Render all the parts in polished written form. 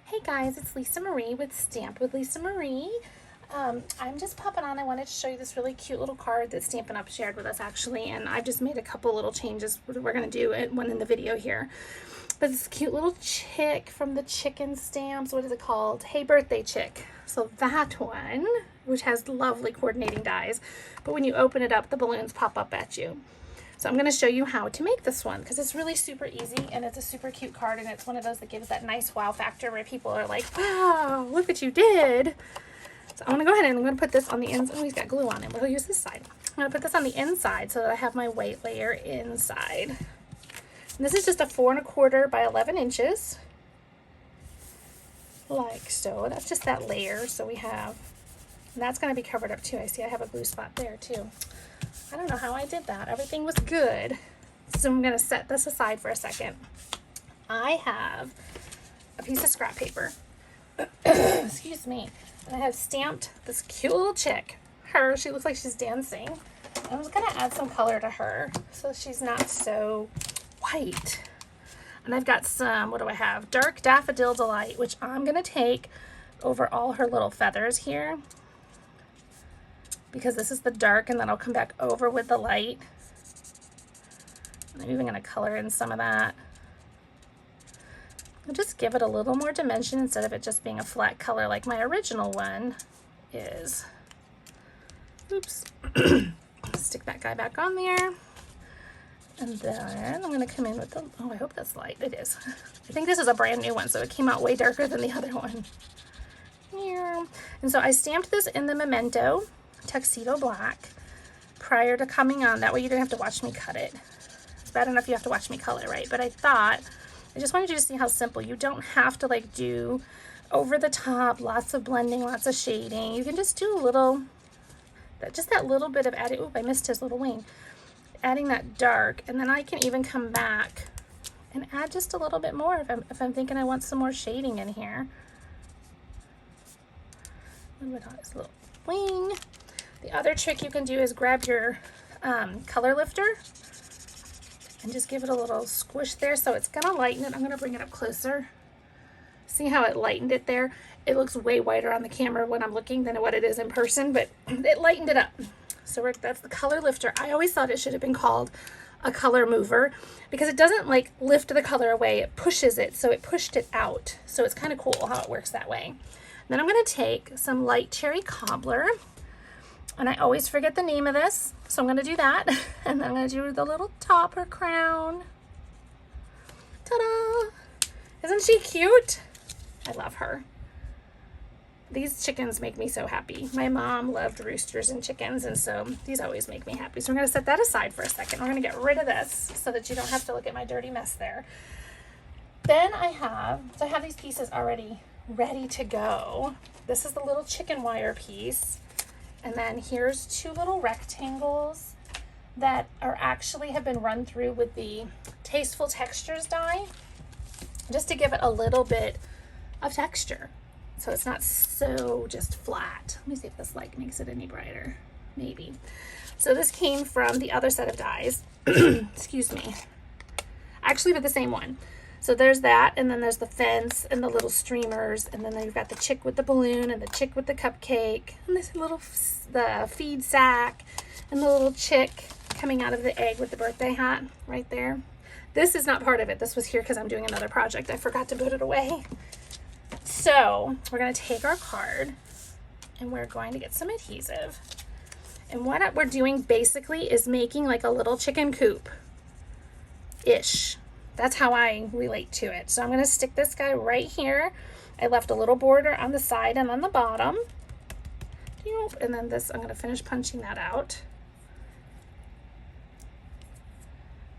Hey guys, it's Lisa Marie with Stamp with Lisa Marie. I'm just popping on. I wanted to show you this really cute little card that Stampin' Up! Shared with us actually, and I've just made a couple little changes. We're going to do one in the video here. But this cute little chick from the chicken stamps, what is it called? Hey Birthday Chick. So that one, which has lovely coordinating dies, but when you open it up, the balloons pop up at you. So I'm going to show you how to make this one because it's really super easy and it's a super cute card, and it's one of those that gives that nice wow factor where people are like, wow, look what you did. So I'm going to go ahead and I'm going to put this on the inside. Oh, he's got glue on it. We'll use this side. I'm going to put this on the inside so that I have my white layer inside. And this is just a 4 1/4 by 11 inches. Like so. That's just that layer. So we have, and that's going to be covered up too. I see I have a glue spot there too. I don't know how I did that. Everything was good. So I'm going to set this aside for a second. I have a piece of scrap paper. Excuse me. And I have stamped this cute little chick. Her, she looks like she's dancing. I'm just going to add some color to her so she's not so white. And I've got some, what do I have? Dark Daffodil Delight, which I'm going to take over all her little feathers here, because this is the dark, and then I'll come back over with the light. And I'm even going to color in some of that. I'll just give it a little more dimension instead of it just being a flat color like my original one is. Oops. Stick that guy back on there. And then I'm going to come in with the, oh, I hope that's light. It is. I think this is a brand new one, so it came out way darker than the other one. And so I stamped this in the Memento Tuxedo Black prior to coming on. That way you didn't have to watch me cut it. It's bad enough you have to watch me color, right? But I thought, I just wanted you to see how simple. You don't have to like do over the top, lots of blending, lots of shading. You can just do a little, just that little bit of adding. Oop, I missed his little wing. Adding that dark, and then I can even come back and add just a little bit more if I'm thinking I want some more shading in here. A little bit on his little wing. The other trick you can do is grab your color lifter and just give it a little squish there so it's gonna lighten it. I'm gonna bring it up closer. See how it lightened it there? It looks way whiter on the camera when I'm looking than what it is in person, but it lightened it up. So that's the color lifter. I always thought it should have been called a color mover because it doesn't like lift the color away, it pushes it, so it pushed it out. So it's kind of cool how it works that way. Then I'm going to take some light cherry cobbler, and I always forget the name of this, so I'm going to do that. And then I'm going to do the little top or crown. Ta-da! Isn't she cute? I love her. These chickens make me so happy. My mom loved roosters and chickens, and so these always make me happy. So I'm going to set that aside for a second. We're going to get rid of this so that you don't have to look at my dirty mess there. Then I have these pieces already ready to go. This is the little chicken wire piece, and then here's 2 little rectangles that are actually have been run through with the Textile Textures die, just to give it a little bit of texture so it's not so just flat. Let me see if this light makes it any brighter. Maybe. So this came from the other set of dies. Excuse me. Actually, but the same one. So there's that, and then there's the fence and the little streamers, and then you've got the chick with the balloon and the chick with the cupcake and this little the feed sack and the little chick coming out of the egg with the birthday hat right there. This is not part of it. This was here because I'm doing another project. I forgot to put it away. So we're going to take our card and we're going to get some adhesive. And what we're doing basically is making like a little chicken coop-ish. That's how I relate to it. So I'm going to stick this guy right here. I left a little border on the side and on the bottom. And then this, I'm going to finish punching that out.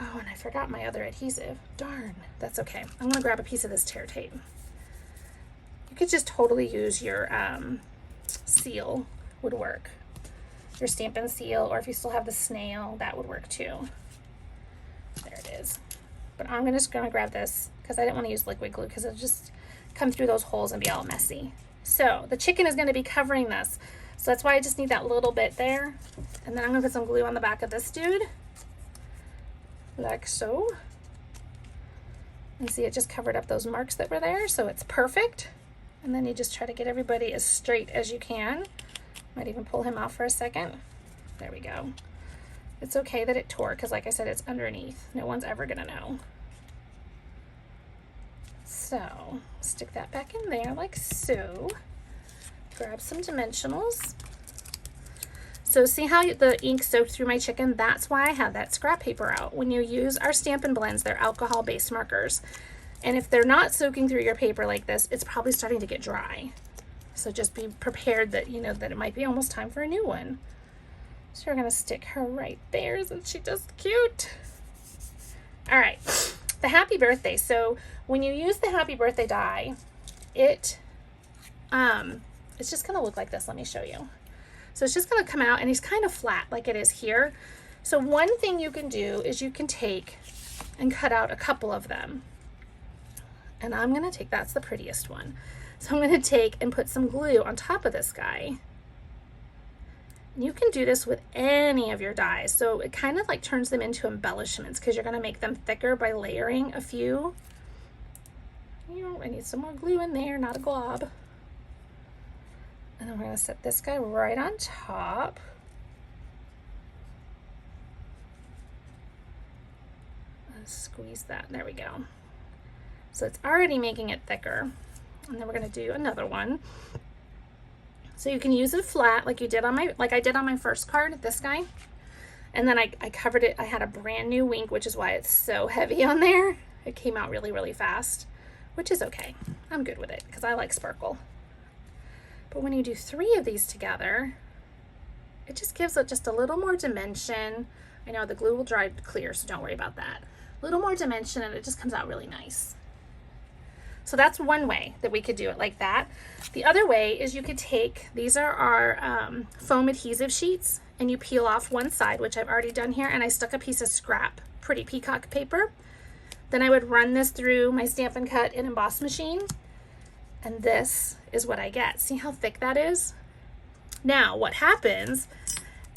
Oh, and I forgot my other adhesive. Darn, that's okay. I'm going to grab a piece of this tear tape. You could just totally use your seal would work. Your Stampin' Seal, or if you still have the snail, that would work too. There it is. But I'm just going to grab this because I didn't want to use liquid glue because it'll just come through those holes and be all messy. So the chicken is going to be covering this. So that's why I just need that little bit there. And then I'm going to put some glue on the back of this dude. Like so. And see, it just covered up those marks that were there, so it's perfect. And then you just try to get everybody as straight as you can. Might even pull him off for a second. There we go. It's okay that it tore, because like I said, it's underneath. No one's ever gonna know. So, stick that back in there like so. Grab some dimensionals. So see how the ink soaked through my chicken? That's why I have that scrap paper out. When you use our Stampin' Blends, they're alcohol-based markers. And if they're not soaking through your paper like this, it's probably starting to get dry. So just be prepared that, you know, that it might be almost time for a new one. So we're gonna stick her right there. Isn't she just cute? All right, the happy birthday. So when you use the happy birthday die, it's just gonna look like this. Let me show you. So it's just gonna come out and he's kind of flat like it is here. So one thing you can do is you can take and cut out a couple of them. And I'm gonna take, that's the prettiest one. So I'm gonna take and put some glue on top of this guy. And you can do this with any of your dies. So it kind of like turns them into embellishments because you're gonna make them thicker by layering a few. I need some more glue in there, not a glob. And then we're gonna set this guy right on top. Let's squeeze that, there we go. So it's already making it thicker. And then we're gonna do another one. So you can use it flat like you did on like I did on my first card, this guy. And then I covered it, I had a brand new wink, which is why it's so heavy on there. It came out really, really fast, which is okay. I'm good with it because I like sparkle. But when you do 3 of these together, it just gives it just a little more dimension. I know the glue will dry clear, so don't worry about that. A little more dimension and it just comes out really nice. So that's one way that we could do it like that. The other way is you could take, these are our foam adhesive sheets, and you peel off one side, which I've already done here, and I stuck a piece of scrap pretty peacock paper. Then I would run this through my Stampin' Cut and emboss machine, and this is what I get. See how thick that is? Now, what happens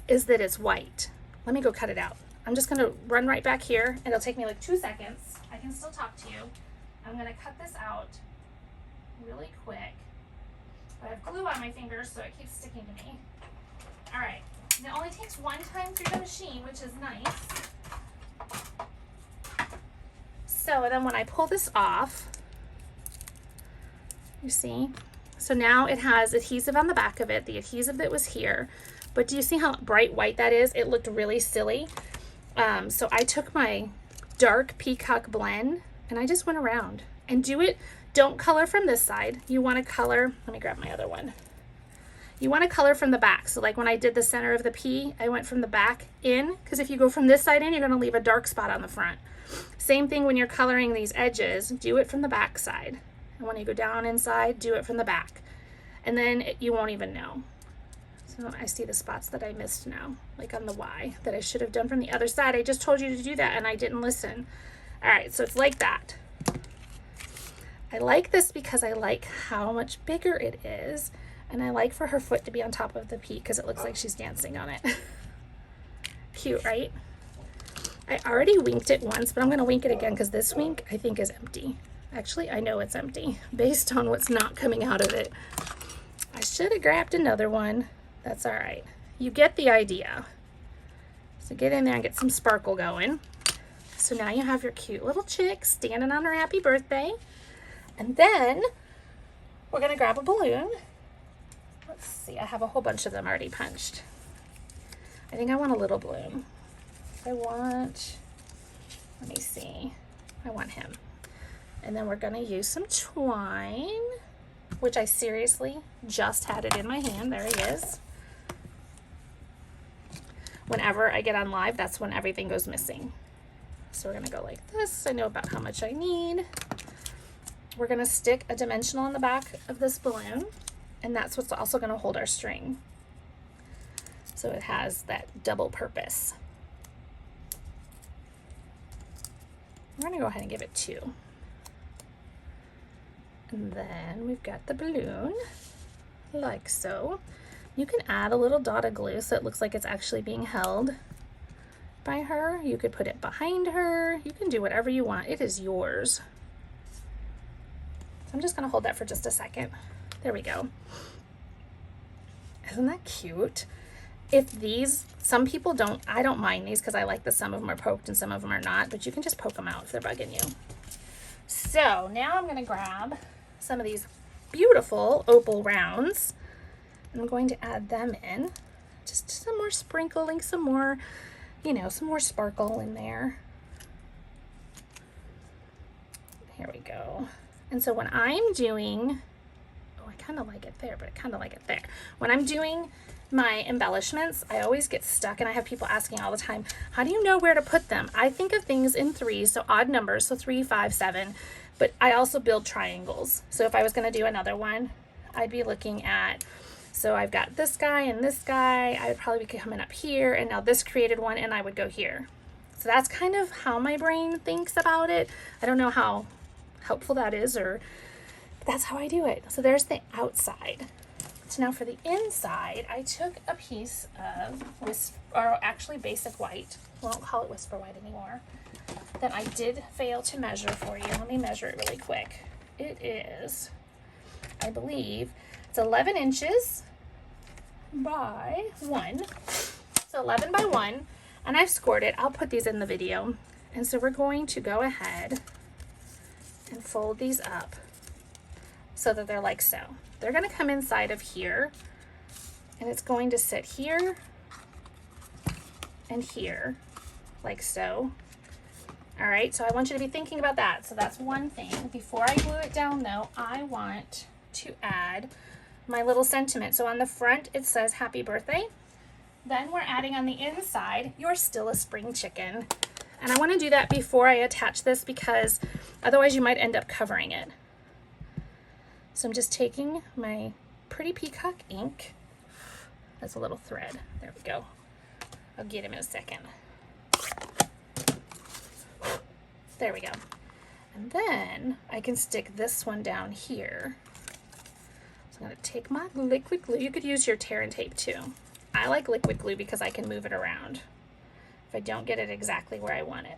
is that it's white. Let me go cut it out. I'm just gonna run right back here, and it'll take me like 2 seconds. I can still talk to you. I'm gonna cut this out really quick. But I have glue on my fingers, so it keeps sticking to me. All right, and it only takes 1 time through the machine, which is nice. So then when I pull this off, you see? So now it has adhesive on the back of it, the adhesive that was here. But do you see how bright white that is? It looked really silly. So I took my dark peacock blend and I just went around and do it. Don't color from this side. You want to color, let me grab my other one. You want to color from the back. So like when I did the center of the P, I went from the back in, because if you go from this side in, you're going to leave a dark spot on the front. Same thing when you're coloring these edges, do it from the back side. And when you go down inside, do it from the back. And then you won't even know. So I see the spots that I missed now, like on the Y, that I should have done from the other side. I just told you to do that and I didn't listen. All right, so it's like that. I like this because I like how much bigger it is. And I like for her foot to be on top of the P because it looks like she's dancing on it. Cute, right? I already winked it once, but I'm gonna wink it again because this wink I think is empty. Actually, I know it's empty based on what's not coming out of it. I should have grabbed another one. That's all right. You get the idea. So get in there and get some sparkle going. So now you have your cute little chick standing on her happy birthday. And then we're gonna grab a balloon. Let's see, I have a whole bunch of them already punched. I think I want a little balloon. Let me see. I want him. And then we're gonna use some twine, which I seriously just had it in my hand. There he is. Whenever I get on live, that's when everything goes missing. So we're gonna go like this. I know about how much I need. We're gonna stick a dimensional on the back of this balloon, and that's what's also gonna hold our string. So it has that double purpose. We're gonna go ahead and give it 2. And then we've got the balloon, like so. You can add a little dot of glue so it looks like it's actually being held by her. You could put it behind her. You can do whatever you want. It is yours. I'm just gonna hold that for just a second. There we go. Isn't that cute? If these, some people don't, I don't mind these because I like that some of them are poked and some of them are not, but you can just poke them out if they're bugging you. So now I'm gonna grab some of these beautiful opal rounds. I'm going to add them in. Just some more sprinkling, some more, you know, some more sparkle in there. Here we go. And so when I'm doing, oh, I kind of like it there, but I kind of like it there. When I'm doing my embellishments, I always get stuck, and I have people asking all the time, how do you know where to put them? I think of things in threes, so odd numbers, so 3, 5, 7, but I also build triangles. So if I was going to do another one, I'd be looking at, so I've got this guy and this guy, I would probably be coming up here, and now this created one, and I would go here. So that's kind of how my brain thinks about it. I don't know how helpful that is, or that's how I do it. So there's the outside. So now for the inside, I took a piece of actually basic white. We won't call it whisper white anymore. That I did fail to measure for you. Let me measure it really quick. It is, I believe, it's 11 inches by 1. So 11 by 1, and I've scored it. I'll put these in the video. And so we're going to go ahead and fold these up so that they're like so. They're going to come inside of here, and it's going to sit here and here, like so. All right, so I want you to be thinking about that. So that's one thing. Before I glue it down though, I want to add my little sentiment. So on the front, it says happy birthday. Then we're adding on the inside, you're still a spring chicken. And I want to do that before I attach this because otherwise you might end up covering it. So I'm just taking my pretty peacock ink. That's a little thread. There we go. I'll get him in a second. There we go. And then I can stick this one down here. So I'm going to take my liquid glue. You could use your tear and tape too. I like liquid glue because I can move it around if I don't get it exactly where I want it.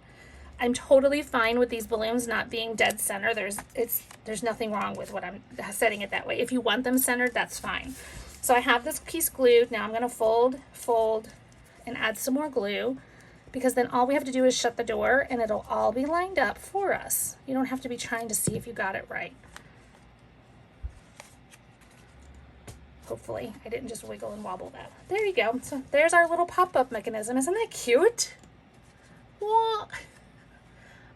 I'm totally fine with these balloons not being dead center. There's nothing wrong with what I'm setting it that way. If you want them centered, that's fine. So I have this piece glued. Now I'm going to fold, and add some more glue, because then all we have to do is shut the door and it'll all be lined up for us. You don't have to be trying to see if you got it right. Hopefully I didn't just wiggle and wobble that. There you go. So there's our little pop-up mechanism. Isn't that cute? What?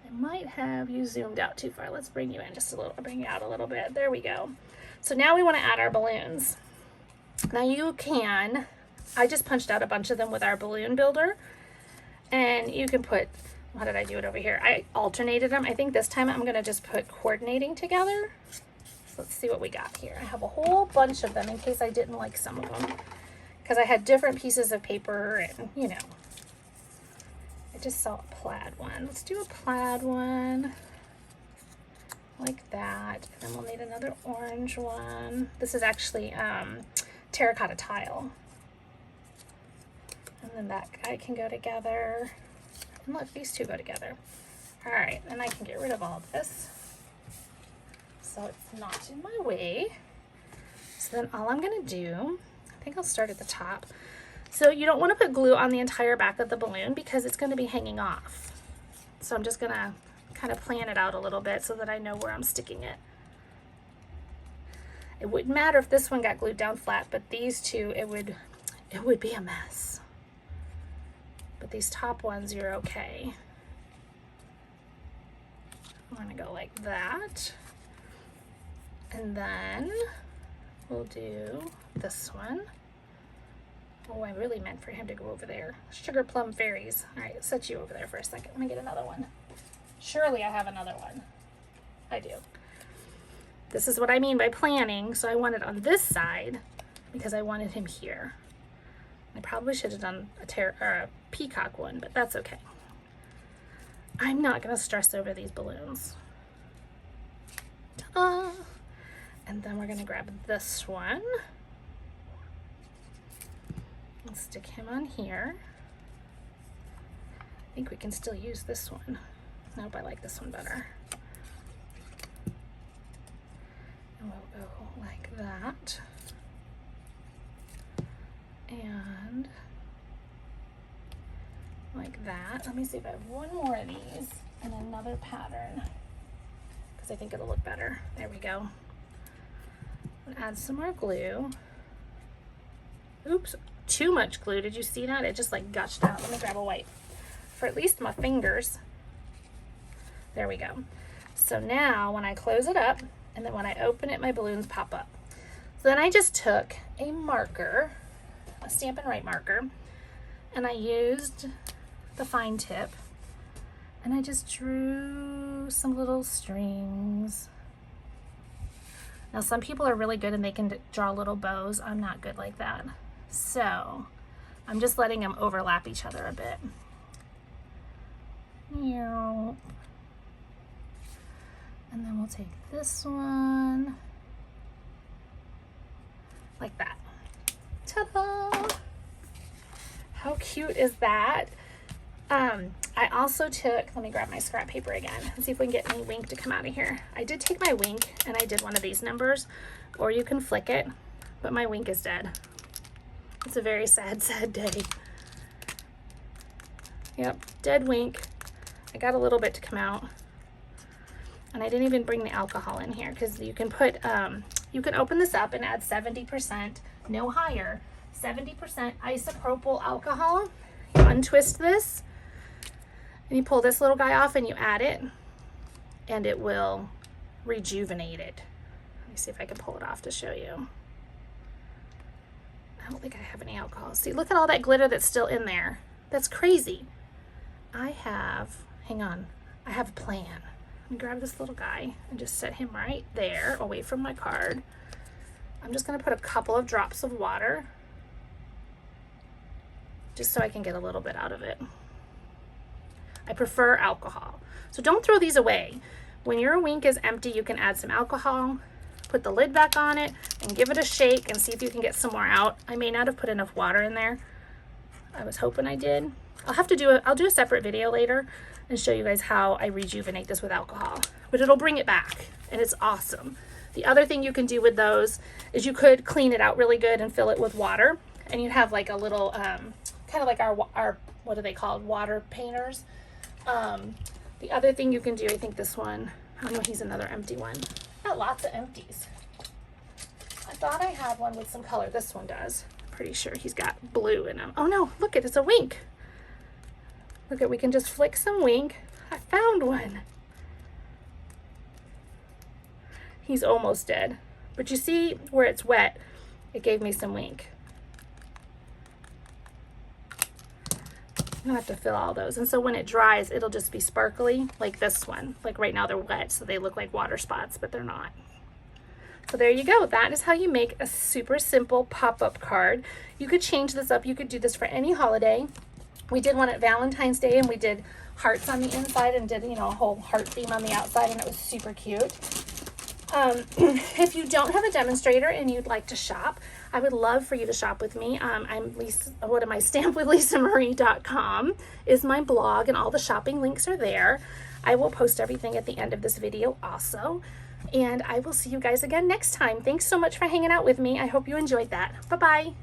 I might have you zoomed out too far. Let's bring you in just a little, bring you out a little bit. There we go. So now we want to add our balloons. Now you can, I just punched out a bunch of them with our balloon builder, and you can put, how did I do it over here? I alternated them. I think this time I'm going to just put coordinating together. So let's see what we got here. I have a whole bunch of them in case I didn't like some of them, because I had different pieces of paper and, you know. I just saw a plaid one. Let's do a plaid one like that. And then we'll need another orange one. This is actually terracotta tile. And then that guy can go together. And look, these two go together. All right, and I can get rid of all this so it's not in my way. So then all I'm gonna do, I think I'll start at the top. So you don't want to put glue on the entire back of the balloon because it's going to be hanging off. So I'm just going to kind of plan it out a little bit so that I know where I'm sticking it. It wouldn't matter if this one got glued down flat, but these two, it would be a mess. But these top ones, you're okay. I'm going to go like that. And then we'll do this one. Oh, I really meant for him to go over there. Sugar plum fairies. All right, set you over there for a second. Let me get another one. Surely I have another one. I do. This is what I mean by planning. So I want it on this side because I wanted him here. I probably should have done a peacock one, but that's okay. I'm not going to stress over these balloons. Ta-da! And then we're going to grab this one. And stick him on here. I think we can still use this one. Nope, I like this one better. that. Let me see if I have one more of these and another pattern, because I think it'll look better. There we go. Add some more glue. Oops, too much glue. Did you see that? It just like gushed out. Let me grab a wipe for at least my fingers. There we go. So now when I close it up and then when I open it, my balloons pop up. So then I just took a marker, a Stampin' Write marker, and I used the fine tip and I just drew some little strings. Now some people are really good and they can draw little bows. I'm not good like that. So I'm just letting them overlap each other a bit. And then we'll take this one like that. Ta-da! How cute is that? I also took, let me grab my scrap paper again and see if we can get any wink to come out of here. I did take my wink and I did one of these numbers, or you can flick it, but my wink is dead. It's a very sad, sad day. Yep, dead wink. I got a little bit to come out. And I didn't even bring the alcohol in here because you can put, you can open this up and add 70%, no higher, 70% isopropyl alcohol. You untwist this and you pull this little guy off and you add it and it will rejuvenate it. Let me see if I can pull it off to show you. I don't think I have any alcohol. See, look at all that glitter that's still in there. That's crazy. I have, hang on, I have a plan. Let me grab this little guy and just set him right there away from my card. I'm just gonna put a couple of drops of water just so I can get a little bit out of it. I prefer alcohol. So don't throw these away. When your wink is empty, you can add some alcohol, put the lid back on it and give it a shake and see if you can get some more out. I may not have put enough water in there. I was hoping I did. I'll do a separate video later and show you guys how I rejuvenate this with alcohol, but it'll bring it back and it's awesome. The other thing you can do with those is you could clean it out really good and fill it with water, and you'd have like a little, kind of like our, what are they called? Water painters. The other thing you can do, I think this one, oh no, he's another empty one. Got lots of empties. I thought I had one with some color. This one does. Pretty sure he's got blue in him. Oh no, look it's a wink. Look we can just flick some wink. I found one. He's almost dead. But you see where it's wet, it gave me some wink. You don't have to fill all those. And so when it dries, it'll just be sparkly like this one. Like right now they're wet, so they look like water spots, but they're not. So there you go. That is how you make a super simple pop-up card. You could change this up. You could do this for any holiday. We did one at Valentine's Day and we did hearts on the inside and did, you know, a whole heart theme on the outside, and it was super cute. If you don't have a demonstrator and you'd like to shop, I would love for you to shop with me. I'm Lisa, what am I? stampwithlisamarie.com is my blog, and all the shopping links are there. I will post everything at the end of this video also. And I will see you guys again next time. Thanks so much for hanging out with me. I hope you enjoyed that. Bye-bye.